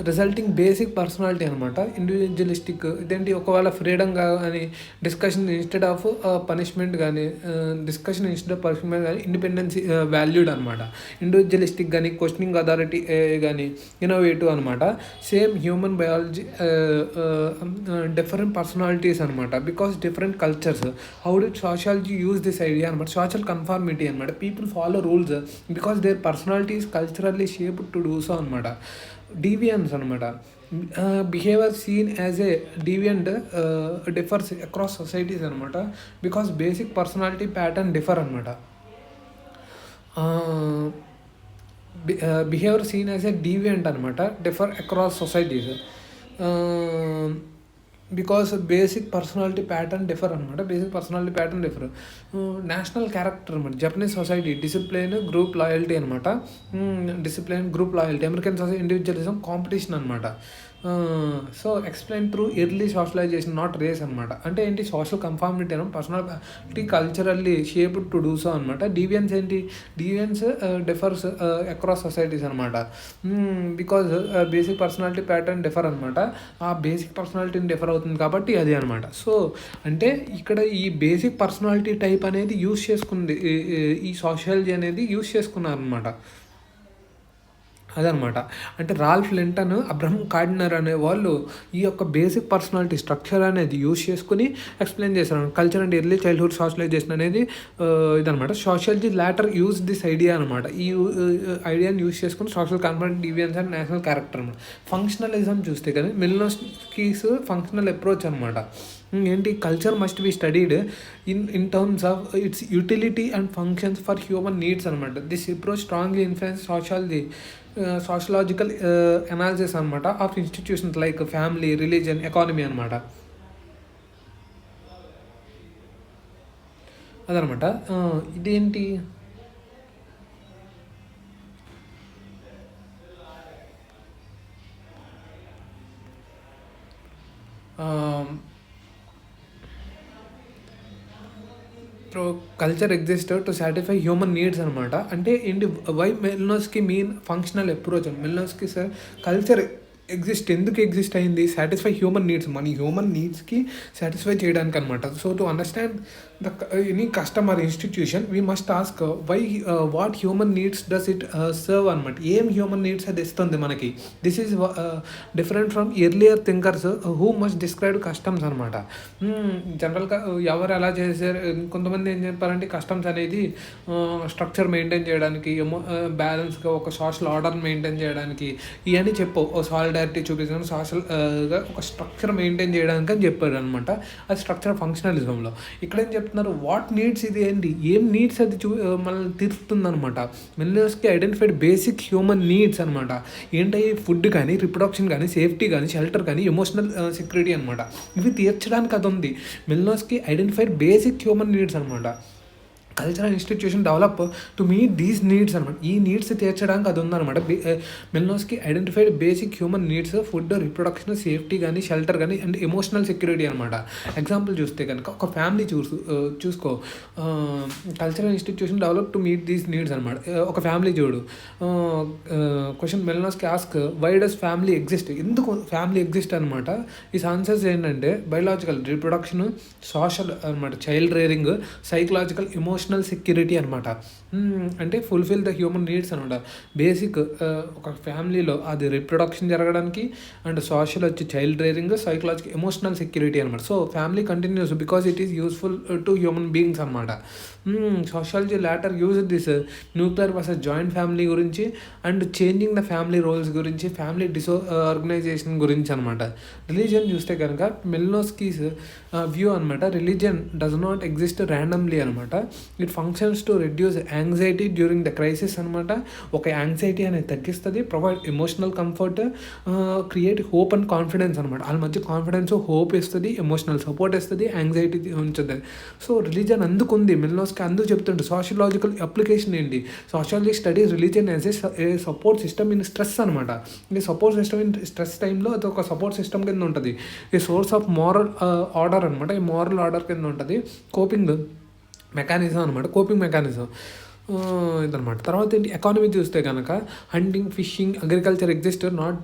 resulting basic personality అనమాట. Individualistic ఇదేంటి, ఒకవేళ ఫ్రీడమ్ కానీ డిస్కషన్ ఇన్స్టెడ్ ఆఫ్ పనిష్మెంట్ కానీ ఇండిపెండెన్సీ వాల్యూడ్ అనమాట. ఇండివిజువలిస్టిక్ కానీ క్వశ్చనింగ్ అథారిటీ కానీ ఇన్నోవేటివ్ అనమాట. Same human biology, different personalities అనమాట. Because different cultures. How the sociology use this idea అనమాట. సోషల్ కన్ఫార్మిటీ అనమాట. People follow rules because their personality is culturally shaped to do so అనమాట. Deviance అనమాట. Behaviour seen as a deviant differs across societies అనమాట. Because basic personality pattern differ అనమాట. Behaviour seen as a deviant అనమాట, differ across societies. Because basic personality pattern differ అనమాట. National character అనమాట. Japanese society discipline, group loyalty అనమాట. American society individualism, competition అనమాట. So explain through early socialization, not race అనమాట. అంటే ఏంటి, social conformity అనమాట. Personality culturally shaped to do so అనమాట. డీవియన్స్ ఏంటి, డిఫర్స్ అక్రాస్ సొసైటీస్ అనమాట. Because basic personality pattern differ అనమాట. ఆ బేసిక్ పర్సనాలిటీని డిఫర్ అవుతుంది కాబట్టి అది అనమాట. సో అంటే ఇక్కడ ఈ బేసిక్ పర్సనాలిటీ టైప్ అనేది యూస్ చేసుకుంది, ఈ సోషాలజీ అనేది యూస్ చేసుకున్నారు అనమాట. అదనమాట. అంటే రాల్ఫ్ లింటన్, అబ్రహం కార్డినర్ అనే వాళ్ళు ఈ యొక్క బేసిక్ పర్సనాలిటీ స్ట్రక్చర్ అనేది యూస్ చేసుకుని ఎక్స్ప్లెయిన్ చేశారు. Culture and early childhood socialization అనేది ఇదనమాట. Sociology later use this idea అనమాట. ఈ ఐడియాని యూస్ చేసుకుని social conference, deviance and national character అనమాట. ఫంక్షనలిజం చూస్తే కానీ మిల్నోస్కీస్ ఫంక్షనల్ అప్రోచ్ అనమాట. ఏంటి, culture must be studied in terms of its utility and functions for human needs అనమాట. This approach strongly influence sociological analysis అనమాట of institutions like family, religion, economy అనమాట. అదనమాట. ఇదేంటి, culture exist to satisfy human needs అనమాట. అంటే ఏంటి, why Malinowski mean functional approach అని. Malinowski sir culture ఎందుకు ఎగ్జిస్ట్ అయింది, సాటిస్ఫై హ్యూమన్ నీడ్స్, మన హ్యూమన్ నీడ్స్కి సాటిస్ఫై చేయడానికి అనమాట. So to understand any customer institution we must ask why, what human needs does it serve అనమాట. ఏం హ్యూమన్ నీడ్స్ అది ఇస్తుంది మనకి. This is different from earlier thinkers who must describe customs అనమాట. జనరల్గా ఎవరు ఎలా చేశారు, కొంతమంది ఏం చెప్పారంటే కస్టమ్స్ అనేది స్ట్రక్చర్ మెయింటైన్ చేయడానికి, బ్యాలెన్స్గా ఒక సోషల్ ఆర్డర్ మెయింటైన్ చేయడానికి, ఇవన్నీ చెప్పవు. సాలిడారిటీ చూపించడానికి, సోషల్గా ఒక స్ట్రక్చర్ మెయింటైన్ చేయడానికి అని చెప్పారు అనమాట. అది స్ట్రక్చర్ ఫంక్షనలిజంలో. ఇక్కడేం చెప్తున్నారు, వాట్ నీడ్స్, ఇది ఏంటి, ఏం నీడ్స్ అది మనల్ని తీరుస్తుంది అనమాట. మిల్నోస్కీ ఐడెంటిఫైడ్ బేసిక్ హ్యూమన్ నీడ్స్ అనమాట. ఏంటి, ఫుడ్ కానీ, రిప్రొడక్షన్ కానీ, సేఫ్టీ కానీ, షెల్టర్ కానీ, ఎమోషనల్ సెక్యూరిటీ అనమాట. ఇవి తీర్చడానికి అది ఉంది. Malinowski identified basic human needs అనమాట. Cultural institution develop to meet these needs అనమాట. ఈ నీడ్స్ తీర్చడానికి అది ఉందన్నమాట. Malinowski identified basic human needs, food, reproduction, safety కానీ, షెల్టర్ కానీ, అండ్ ఎమోషనల్ సెక్యూరిటీ అనమాట. ఎగ్జాంపుల్ చూస్తే కనుక ఒక ఫ్యామిలీ చూసుకో. Cultural institution develop to meet these needs అనమాట. ఒక ఫ్యామిలీ చూడు. Question Malinowski ask why does family exist, ఎందుకు ఫ్యామిలీ ఎగ్జిస్ట్ అనమాట. ఈ ఆన్సర్స్ ఏంటంటే బయలాజికల్, రిప్రొడక్షన్, సోషల్ అనమాట, child rearing, psychological, emotional security అనమాట. అంటే ఫుల్ఫిల్ ద హ్యూమన్ నీడ్స్ అనమాట. బేసిక్ ఒక ఫ్యామిలీలో అది రిప్రొడక్షన్ జరగడానికి, అండ్ సోషల్ వచ్చి child rearing, psychological, emotional security అనమాట. So family continues because it is useful to human beings అనమాట. Sociology later use this nuclear versus joint family గురించి, and changing the family roles గురించి, family organization గురించి అనమాట. Religion చూస్తే కనుక Malinowski's view అనమాట. Religion does not exist randomly అనమాట. It functions to reduce anxiety during the crisis అనమాట. ఒక యాంగ్జైటీ అనేది తగ్గిస్తుంది, provide emotional comfort, create hope and confidence అనమాట. వాళ్ళ మధ్య కాన్ఫిడెన్స్ హోప్ ఇస్తుంది, ఎమోషనల్ సపోర్ట్ ఇస్తుంది, యాంగ్జైటీ ఉంచుతుంది. సో రిలీజన్ అందుకుంది మిల్నోస్కి, అందుకు చెప్తుంటే సోషలాజికల్ అప్లికేషన్ ఏంటి, sociology studies religion as a support system in stress అనమాట. ఈ సపోర్ట్ సిస్టమ్ ఇన్ స్ట్రెస్ టైంలో అది ఒక సపోర్ట్ సిస్టమ్ కింద ఉంటుంది, ఈ సోర్స్ ఆఫ్ మారల్ ఆర్డర్ అనమాట. ఈ మారల్ ఆర్డర్ కింద ఉంటుంది, కోపింగ్ మెకానిజం అనమాట, కోపింగ్ మెకానిజం ఇదనమాట. తర్వాత ఏంటి, ఎకానమీ చూస్తే కనుక hunting, fishing, agriculture exist not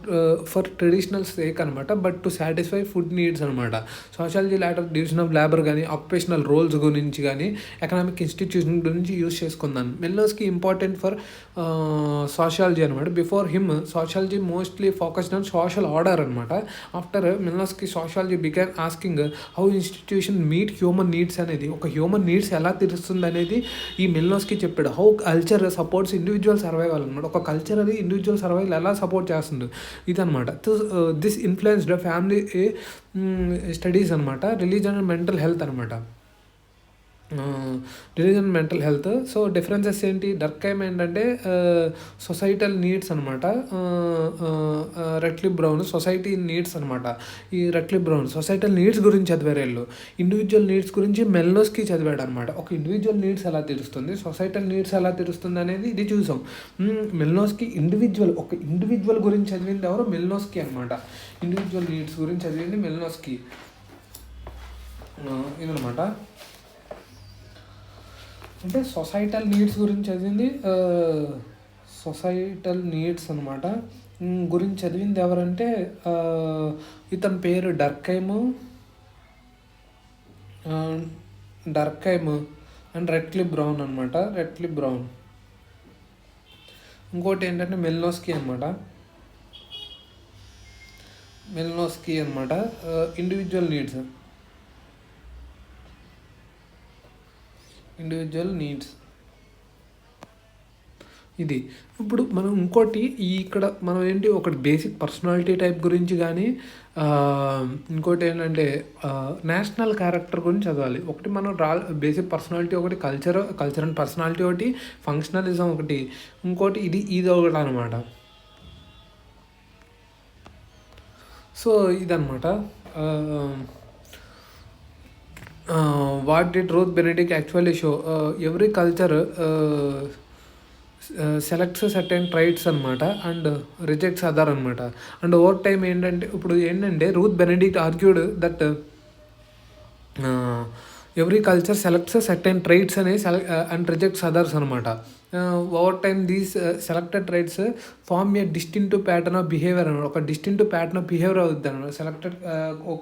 for traditional sake అనమాట, but to satisfy food needs అనమాట. Sociology later division of labour కానీ ఆక్యుపేషనల్ రోల్స్ గురించి కానీ ఎకనామిక్ ఇన్స్టిట్యూషన్ గురించి యూజ్ చేసుకుందాను. మిల్నర్స్కి ఇంపార్టెంట్ ఫర్ సోషాలజీ అనమాట. Before him sociology mostly focused on social order అనమాట. After Malinowski sociology began asking how institution meet human needs అనేది, ఒక human needs ఎలా తీరుస్తుంది అనేది ఈ మిల్నర్స్కి చెప్పాడు. How culture supports individual survival అనమాట, ఒక కల్చర్ అది ఇండివిజువల్ సర్వైవల్ ఎలా సపోర్ట్ చేస్తుంది ఇదనమాట. దిస్ ఇన్ఫ్లుయెన్స్డ్ ఫ్యామిలీ స్టడీస్ అనమాట, రిలీజన్ అండ్ మెంటల్ హెల్త్ అనమాట. Religion mental health. So differences ఏంటి, డర్కైమ్ ఏంటంటే సొసైటల్ నీడ్స్ అనమాట, రెట్లిప్ బ్రౌన్ సొసైటీ నీడ్స్ అనమాట. ఈ రెట్లిప్ బ్రౌన్ సొసైటల్ నీడ్స్ గురించి చదివారు వీళ్ళు, ఇండివిజువల్ నీడ్స్ గురించి మెల్నోస్కి చదివాడు అనమాట. ఒక ఇండివిజువల్ నీడ్స్ ఎలా తీరుస్తుంది, సొసైటల్ నీడ్స్ ఎలా తీరుస్తుంది అనేది ఇది చూసాం. మెల్నోస్కి ఒక ఇండివిజువల్ గురించి చదివింది ఎవరు, మెల్నోస్కి అనమాట. ఇండివిజువల్ నీడ్స్ గురించి చదివింది మెల్నోస్కి ఇదనమాట. అంటే సొసైటల్ నీడ్స్ గురించి చదివింది, సొసైటల్ నీడ్స్ అనమాట గురించి చదివింది ఎవరంటే ఇతని పేరు డర్కైమ్ అండ్ రెట్లిప్ బ్రౌన్ అనమాట. రెట్లిప్ బ్రౌన్. ఇంకోటి ఏంటంటే మెల్నోస్కి అనమాట. ఇండివిజువల్ నీడ్స్ ఇది. ఇప్పుడు మనం ఇంకోటి ఇక్కడ మనం ఏంటి, ఒకటి బేసిక్ పర్సనాలిటీ టైప్ గురించి కానీ ఇంకోటి ఏంటంటే నేషనల్ క్యారెక్టర్ గురించి చదవాలి. ఒకటి మనం బేసిక్ పర్సనాలిటీ, ఒకటి కల్చర్ అండ్ పర్సనాలిటీ, ఒకటి ఫంక్షనలిజం, ఒకటి ఇంకోటి ఇది ఒకటి అనమాట. సో ఇదనమాట. What did Ruth Benedict actually show, every culture selects certain traits అనమాట అండ్ రిజెక్ట్స్ అదర్ అనమాట. అండ్ ఓవర్ టైమ్ ఏంటంటే Ruth Benedict argued that every culture selects certain traits and rejects others అనమాట. Over time these selected traits form a distinctive pattern of behaviour అనమాట. ఒక distinctive pattern of behaviour అవుతుంది అనమాట. Selected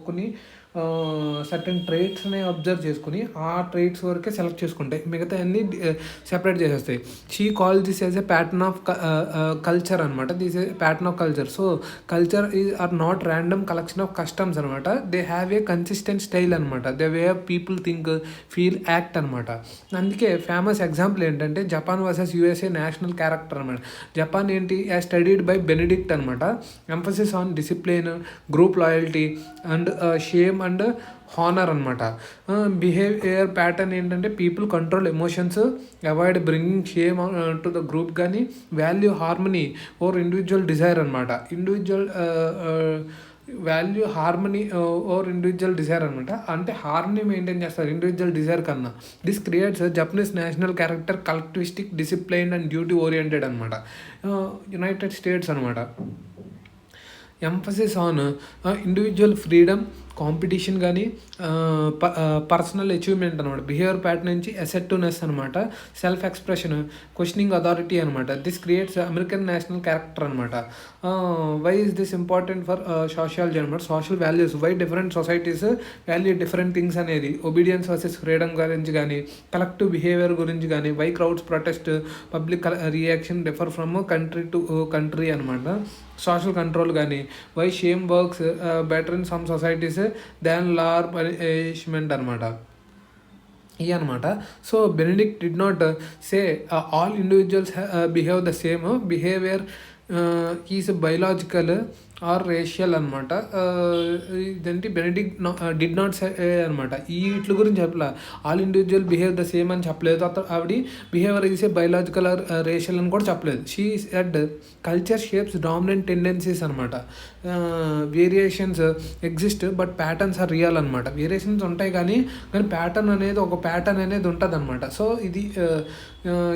కొన్ని certain ట్రైట్స్ని observe చేసుకుని ఆ ట్రైట్స్ వరకే సెలెక్ట్ చేసుకుంటాయి, మిగతా అన్నీ సెపరేట్ చేసేస్తాయి. She call this as a pattern of culture అనమాట. This a pattern of culture. So culture are not random collection of customs అనమాట. They have a consistent style అనమాట. They way of people think, feel, act అనమాట. అందుకే famous example ఏంటంటే Japan versus USA national character అనమాట. Japan ఏంటి, as studied by Benedict అనమాట. Emphasis on discipline, group loyalty and shame and honour అనమాట. Behaviour pattern ఏంటంటే people control emotions, avoid bringing shame to the group, కానీ value harmony over individual desire అనమాట. Individual desire అనమాట. అంటే harmony maintain చేస్తారు individual desire కన్నా. This creates Japanese national character collectivistic, discipline and duty oriented అనమాట. United States అనమాట. Emphasis on individual freedom, competition కానీ personal achievement అనమాట. బిహేవియర్ ప్యాటర్న్ నుంచి అసెర్టివ్నెస్ అనమాట. సెల్ఫ్ ఎక్స్ప్రెషన్, క్వశ్చనింగ్ అథారిటీ అనమాట. This creates American national character అనమాట. Why is this important for sociology అనమాట. Social values, why different societies value different things అనేది, obedience versus freedom గురించి కానీ, collective behaviour గురించి కానీ, why crowds protest, public reaction differ from country to country అనమాట. Social control కానీ, why shame works better in some societies than law punishment అనమాట. ఇవి అనమాట. So Benedict did not say all individuals behave the same. Behaviour is biological or racial అనమాట. ఇదేంటి Benedict did not సే అనమాట. ఈ వీటి గురించి చెప్పలే. All individual behave the same అని చెప్పలేదు. ఆవిడ behaviour is a biological or racial అని కూడా చెప్పలేదు. She said culture shapes dominant tendencies అనమాట. Variations exist but patterns are real అనమాట. వేరియేషన్స్ ఉంటాయి కానీ ప్యాటర్న్ అనేది ఒక ప్యాటర్న్ అనేది ఉంటుంది అనమాట. సో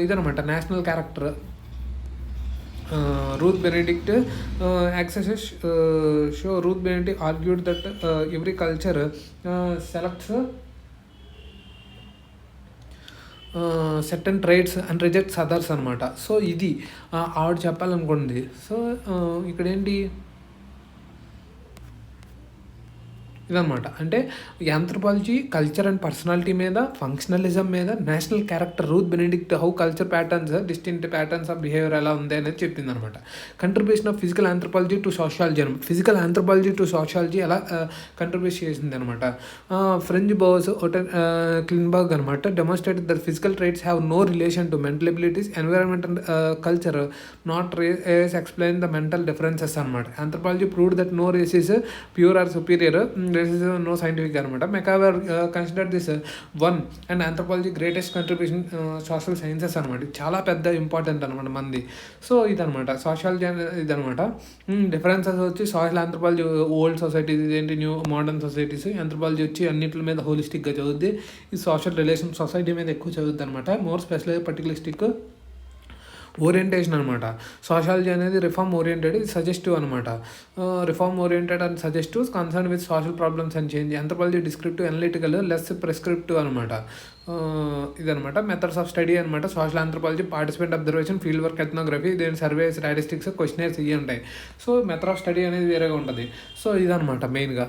ఇదనమాట national character. Ruth Benedict accesses show Ruth Benedict argued that every culture selects certain traits and rejects others అనమాట. సో ఇది ఆవిడ చెప్పాలనుకోండి. సో ఇక్కడ ఏంటి ఇదనమాట. అంటే యాంథ్రోపాలజీ కల్చర్ అండ్ పర్సనాలిటీ మీద, ఫంక్షనలిజం మీద, national character Ruth Benedict how culture patterns distinct patterns of behaviour ఎలా ఉంది అనేది చెప్పింది అనమాట. Contribution of physical anthropology to sociology అనమాట. ఫిజికల్ ఆంథ్రోపాలజీ టు సోషాలజీ ఎలా కంట్రిబ్యూట్ చేసింది అనమాట. ఫ్రెంచ్ బోస్ క్లిన్బర్గ్ అనమాట demonstrate that physical traits have no relation to mental abilities, environment and culture not race explain the mental differences అనమాట. Anthropology proved that no race is pure or superior, no scientific అనమాట. MacIver consider this one and anthropology greatest contribution social sciences అనమాట. చాలా పెద్ద important అనమాట మంది. So ఇదనమాట sociology ఇదనమాట. Differences వచ్చి సోషల్ ఆంథ్రోపాలజీ ఓల్డ్ సొసైటీస్, ఏంటి న్యూ మోడర్న్ సొసైటీస్. ఆంథ్రోపాలజీ వచ్చి అన్నింటి మీద హోలిస్టిక్గా చదువుద్ది. ఈ సోషల్ రిలేషన్ సొసైటీ మీద ఎక్కువ చదువుద్ది అనమాట. మోర్ స్పెషలైజ్ పర్టికులరిస్టిక్ ఓరియంటేషన్ అనమాట. సోషాలజీ అనేది రిఫార్మ్ ఓరియంటెడ్, ఇది సజెస్టివ్ అనమాట. Reform oriented and suggestive concern with social problems and change. Anthropology descriptive, analytical, less prescriptive అనమాట. ఇదనమాట మెథడ్స్ ఆఫ్ స్టడీ అనమాట. Social anthropology participant observation, field work, ethnography, దేని survey, statistics, questionnaires ఇవి ఉంటాయి. So method of study అనేది వేరేగా ఉంటుంది. So ఇదనమాట మెయిన్గా.